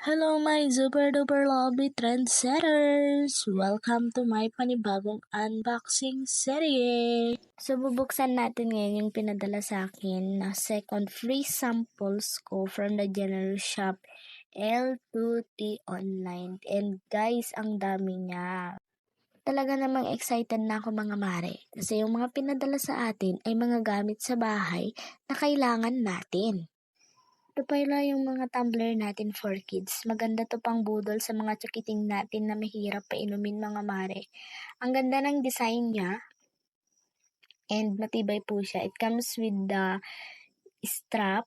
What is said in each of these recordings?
Hello my super duper lovely trendsetters! Welcome to my panibagong unboxing serye! So bubuksan natin ngayon yung pinadala sa akin na second free samples ko from the general shop L2T Online. And guys, ang dami niya. Talaga namang excited na ako mga mare kasi yung mga pinadala sa atin ay mga gamit sa bahay na kailangan natin. Ito pala yung mga tumbler natin for kids. Maganda to pang budol sa mga tsukiting natin na mahirap painumin mga mare. Ang ganda ng design niya and matibay po siya. It comes with the strap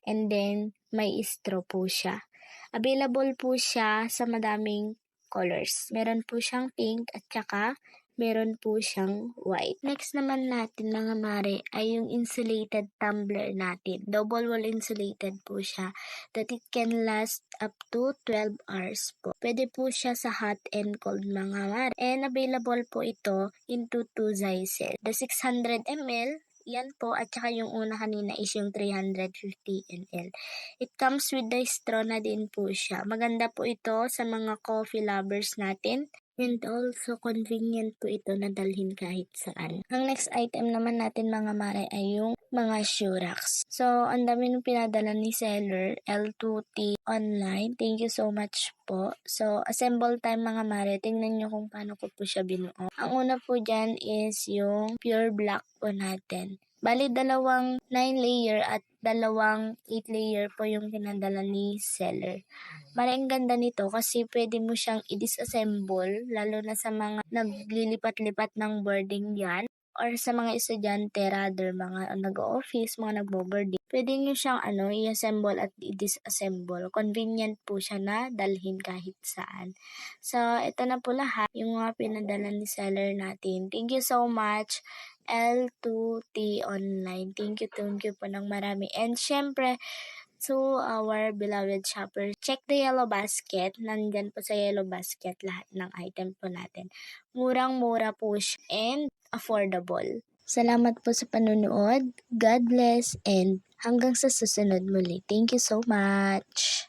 and then may straw po siya. Available po siya sa madaming colors. Meron po siyang pink at saka meron po siyang white. Next naman natin mga mare ay yung insulated tumbler natin. Double wall insulated po siya that it can last up to 12 hours po. Pwede po siya sa hot and cold mga mare. And available po ito into 2 sizes. The 600 ml yan po, at saka yung una kanina is yung 350 ml. It comes with the straw na din po siya. Maganda po ito sa mga coffee lovers natin. And also, convenient po ito na dalhin kahit saan. Ang next item naman natin mga mare ay yung mga shoe racks. So, ang dami nung pinadala ni seller, L2T Online. Thank you so much po. So, assemble time mga mare. Tingnan nyo kung paano ko po siya binuo. Ang una po dyan is yung pure black po natin. Bali, dalawang 9 layer at dalawang 8 layer po yung pinadala ni seller. Bali, ang ganda nito kasi pwede mo siyang i-disassemble, lalo na sa mga naglilipat-lipat ng boarding yan, or sa mga estudyante, rather, mga nag-office, mga nagbo-boarding. Pwede nyo siyang i-assemble at i-disassemble. Convenient po siya na dalhin kahit saan. So, ito na po lahat yung mga pinadala ni seller natin. Thank you so much, L2T Online. Thank you po ng marami. And syempre, to our beloved shoppers, check the yellow basket. Nandyan po sa yellow basket lahat ng item po natin. Murang-mura po siya and affordable. Salamat po sa panunood. God bless and hanggang sa susunod muli. Thank you so much.